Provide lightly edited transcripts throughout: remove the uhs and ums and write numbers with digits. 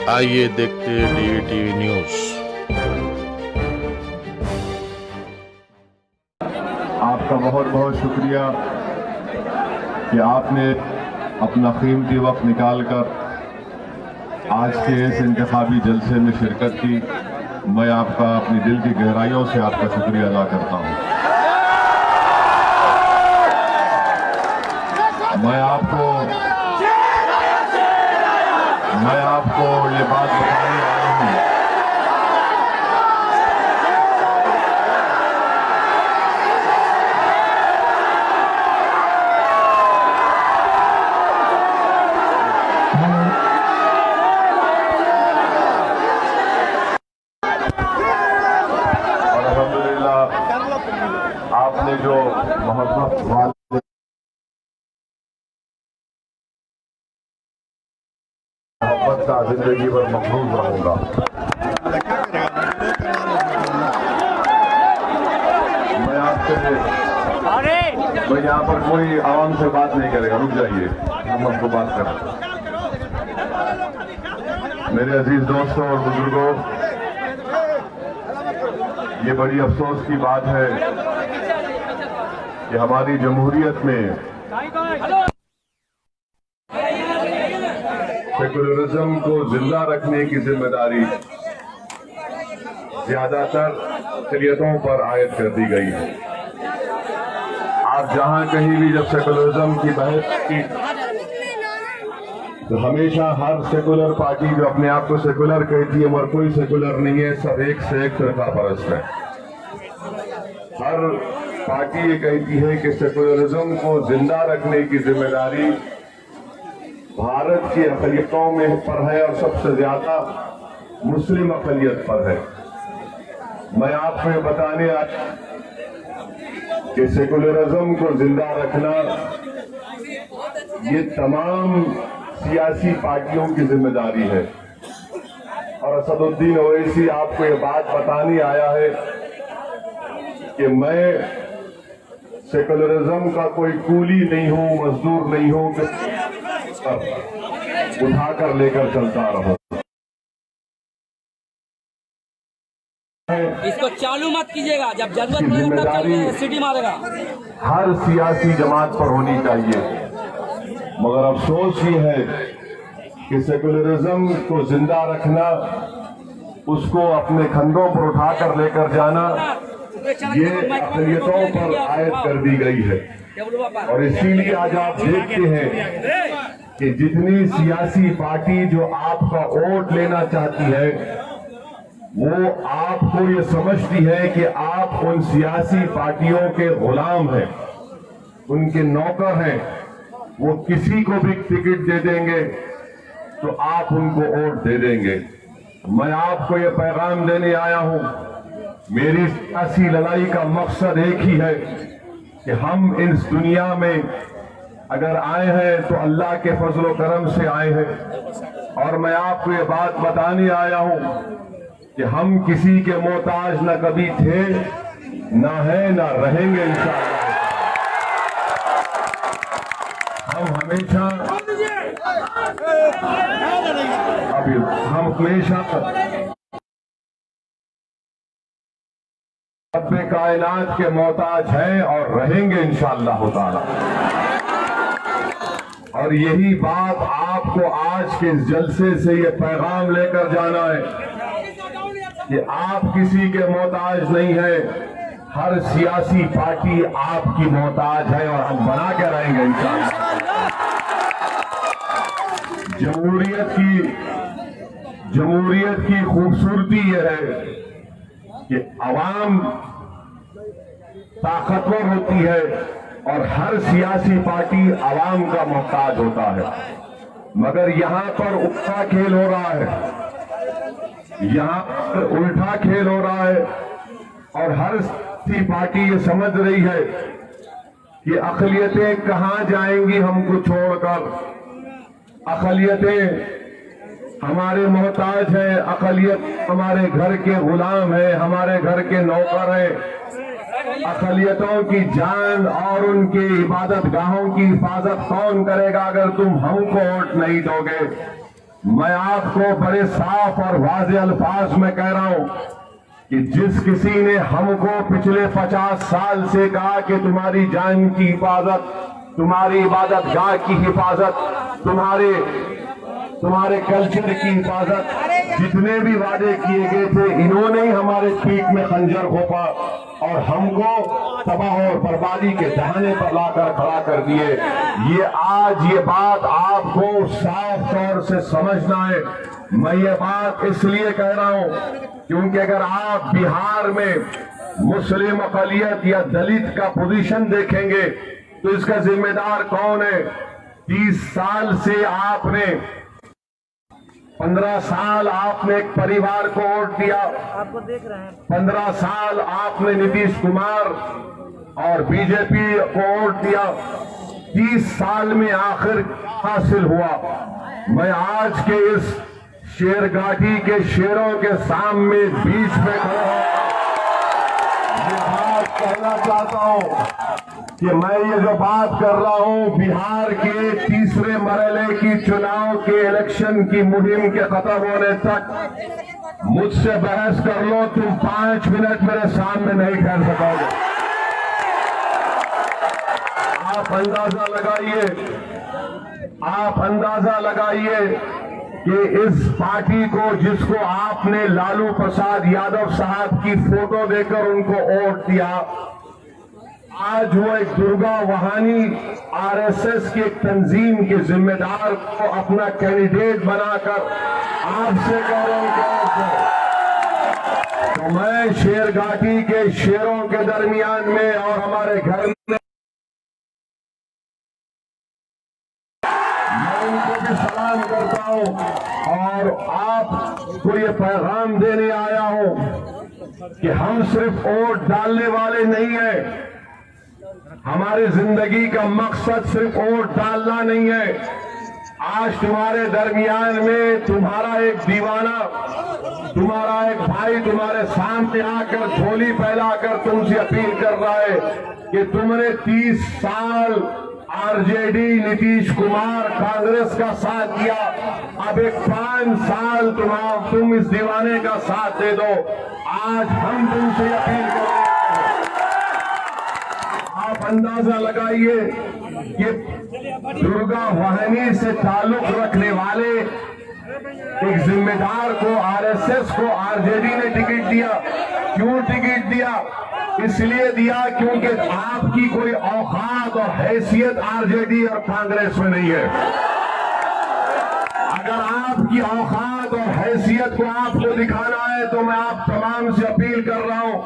आइए देखते हैं DATV न्यूज। आपका बहुत बहुत शुक्रिया कि आपने अपना कीमती वक्त निकालकर आज के इस इंतखाबी जलसे में शिरकत की। मैं आपका अपनी दिल की गहराइयों से आपका शुक्रिया अदा करता हूं। मैं आपको ये बात बताने आया हूं और अल्हम्दुलिल्लाह आपने जो मोहब्बत का जिंदगी भर मखरूज रहूंगा। मैं यहाँ पर कोई आवाम से बात नहीं करेगा, रुक जाइए, हम आपको बात करें। मेरे अजीज दोस्तों और बुजुर्गों, ये बड़ी अफसोस की बात है कि हमारी जमहूरियत में सेकुलरिज्म को जिंदा रखने की जिम्मेदारी ज्यादातर अक़लियतों पर आयद कर दी गई है। आप जहां कहीं भी जब सेकुलरिज्म की बहस की तो हमेशा हर सेकुलर पार्टी जो अपने आप को सेकुलर कहती है मगर कोई सेकुलर नहीं है, सब एक से एक फिरका परस्त है। हर पार्टी ये कहती है कि सेकुलरिज्म को जिंदा रखने की जिम्मेदारी भारत की अक़लियतों में पर है और सबसे ज्यादा मुस्लिम अक़लियत पर है। मैं आपको ये बताने आया कि सेकुलरिज्म को जिंदा रखना ये तमाम सियासी पार्टियों की जिम्मेदारी है। और असदुद्दीन ओवैसी आपको ये बात बताने आया है कि मैं सेकुलरिज्म का कोई कूली नहीं हूं, मजदूर नहीं हूं कि उठाकर लेकर चलता रहो। इसको चालू मत कीजिएगा, जब जरूरत पड़े तब सीटी मारेगा। हर सियासी जमात पर होनी चाहिए, मगर अफसोस ये है कि सेकुलरिज्म को जिंदा रखना, उसको अपने कंधों पर उठाकर लेकर जाना, ये अक़लियतों पर आयद कर दी गई है। और इसीलिए आज आप देखते हैं कि जितनी सियासी पार्टी जो आपका वोट लेना चाहती है वो आपको ये समझती है कि आप उन सियासी पार्टियों के गुलाम हैं, उनके नौकर हैं। वो किसी को भी टिकट दे देंगे तो आप उनको वोट दे देंगे। मैं आपको ये पैगाम देने आया हूं, मेरी सियासी लड़ाई का मकसद एक ही है कि हम इस दुनिया में अगर आए हैं तो अल्लाह के फजल व करम से आए हैं। और मैं आपको ये बात बताने आया हूं कि हम किसी के मोहताज न कभी थे, न है, न रहेंगे इंशाअल्लाह। हम हमेशा रब्बे कायनात के मोहताज हैं और रहेंगे इंशाअल्लाह ताला। और यही बात आपको आज के इस जलसे से ये पैगाम लेकर जाना है कि आप किसी के मोहताज नहीं है, हर सियासी पार्टी आपकी मोहताज है और हम बना के रहेंगे इंशाअल्लाह। जमहूरियत की खूबसूरती यह है कि अवाम ताकतवर होती है और हर सियासी पार्टी अवाम का मोहताज होता है। मगर यहां पर उल्टा खेल हो रहा है, यहां पर उल्टा खेल हो रहा है और हर सियासी पार्टी ये समझ रही है कि अक़लियतें कहां जाएंगी हमको छोड़कर। अक़लियतें हमारे मोहताज हैं, अक़लियत हमारे घर के गुलाम है, हमारे घर के नौकर है। अक़लियतों की जान और उनकी इबादत गाहों की हिफाजत कौन करेगा अगर तुम हमको वोट नहीं दोगे? मैं आपको बड़े साफ और वाज़ेह अल्फाज में कह रहा हूं कि जिस किसी ने हमको पिछले 50 साल से कहा कि तुम्हारी जान की हिफाजत, तुम्हारी इबादत गाह की हिफाजत, तुम्हारे कल्चर की हिफाजत, जितने भी वादे किए गए थे, इन्होंने ही हमारे पीठ में खंजर घोंपा और हमको तबाह और बर्बादी के दहाने पर लाकर खड़ा कर दिए। ये बात आपको साफ तौर से समझना है। मैं ये बात इसलिए कह रहा हूं क्योंकि अगर आप बिहार में मुस्लिम अक़लियत या दलित का पोजीशन देखेंगे तो इसका जिम्मेदार कौन है? 30 साल से आपने 15 साल आपने एक परिवार को वोट दिया, आपको देख रहे हैं। 15 साल आपने नीतीश कुमार और बीजेपी को वोट दिया। 30 साल में आखिर हासिल हुआ? मैं आज के इस शेरघाटी के शेरों के सामने बीच में खड़ा ये बात कहना चाहता हूं कि मैं ये जो बात कर रहा हूं बिहार के तीसरे मरहले की चुनाव के इलेक्शन की मुहिम के खत्म होने तक मुझसे बहस कर लो, तुम 5 मिनट मेरे सामने नहीं ठहर सकोगे। आप अंदाजा लगाइए कि इस पार्टी को, जिसको आपने लालू प्रसाद यादव साहब की फोटो देकर उनको वोट दिया, आज वो एक दुर्गा वहानी आरएसएस की एक तंजीम के जिम्मेदार को अपना कैंडिडेट बनाकर आपसे कह रहा हूं तो मैं शेरघाटी के शेरों के दरमियान में और हमारे घर में मैं उनको भी सलाम करता हूं और आपको ये पैगाम देने आया हूं कि हम सिर्फ वोट डालने वाले नहीं हैं। हमारी जिंदगी का मकसद सिर्फ वोट डालना नहीं है। आज तुम्हारे दरमियान में तुम्हारा एक दीवाना, तुम्हारा एक भाई तुम्हारे सामने आकर झोली फैलाकर तुमसे अपील कर रहा है कि तुमने 30 साल आरजेडी नीतीश कुमार कांग्रेस का साथ दिया, अब एक 5 साल तुम इस दीवाने का साथ दे दो। आज हम तुमसे अपील कर रहे हैं, आप अंदाजा लगाइए कि दुर्गा वाहिनी से ताल्लुक रखने वाले एक जिम्मेदार को आरएसएस को आरजेडी ने टिकट दिया। क्यों टिकट दिया? इसलिए दिया क्योंकि आपकी कोई औकात और हैसियत आरजेडी और कांग्रेस में नहीं है। अगर आपकी औकात और हैसियत को आपको दिखाना है तो मैं आप तमाम से अपील कर रहा हूं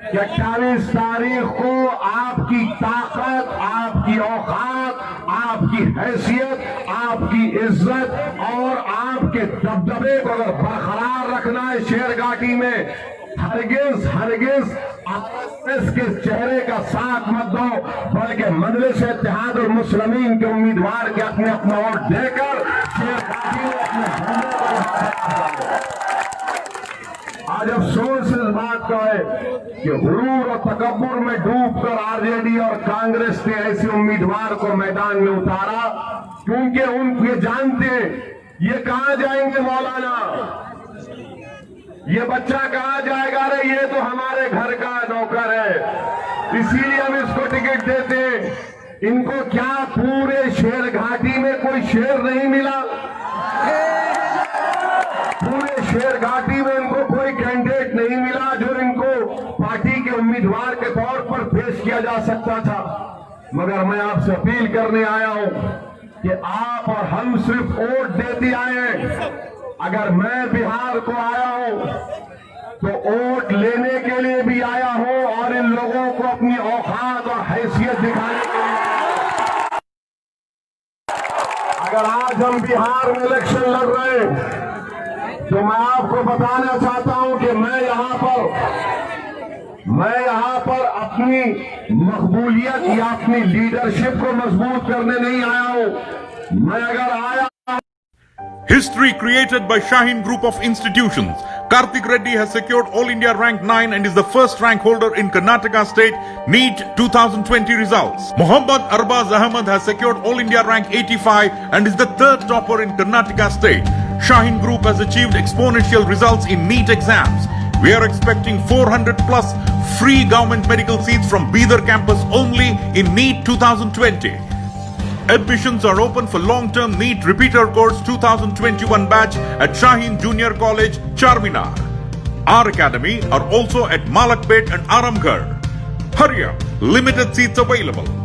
कि 28 तारीख को आपकी ताकत, आपकी औकात, आपकी हैसियत, आपकी इज्जत और आपके दबदबे को अगर बरकरार रखना है शेरघाटी में, हरगिज आरएसएस के चेहरे का साथ मत दो, बल्कि मजलिस इत्तेहाद और मुस्लिमीन के उम्मीदवार के अपना वोट देकर शेरघाटी में अपने झंडे को। आज अफसोस इस बात का है कि गुरूर और तकब्बुर में डूबकर आरजेडी और कांग्रेस ने ऐसे उम्मीदवार को मैदान में उतारा क्योंकि उन ये जानते ये कहां जाएंगे मौलाना, ये बच्चा कहां जाएगा? अरे ये तो हमारे घर का नौकर है, इसीलिए हम इसको टिकट देते हैं। इनको क्या पूरे शेरघाटी में कोई शेर नहीं मिला? पूरे शेरघाटी में इनको कोई कैंडिडेट नहीं मिला जो इनको पार्टी के उम्मीदवार के तौर पर पेश किया जा सकता था। मगर मैं आपसे अपील करने आया हूं कि आप और हम सिर्फ वोट देते आए हैं। अगर मैं बिहार को आया हूं तो वोट लेने के लिए भी आया हूं और इन लोगों को अपनी औकात और हैसियत दिखाने के लिए। अगर आज हम बिहार में इलेक्शन लड़ रहे हैं तो मैं आपको बताना चाहता हूं कि मैं यहां पर अपनी मकबूलियत या अपनी लीडरशिप को मजबूत करने नहीं आया हूं। मैं अगर आया History created by Shaheen Group of Institutions. Karthik Reddy has secured All India Rank 9 and is the first rank holder in Karnataka State NEET 2020 results. Mohammad Arbaz Ahmed has secured All India Rank 85 and is the third topper in Karnataka State. Shaheen Group has achieved exponential results in NEET exams. We are expecting 400 plus free government medical seats from Bidar campus only in NEET 2020. Admissions are open for long-term NEET repeater course 2021 batch at Shaheen Junior College, Charminar. Our academy are also at Malakpet and Aramgarh. Hurry up, limited seats available.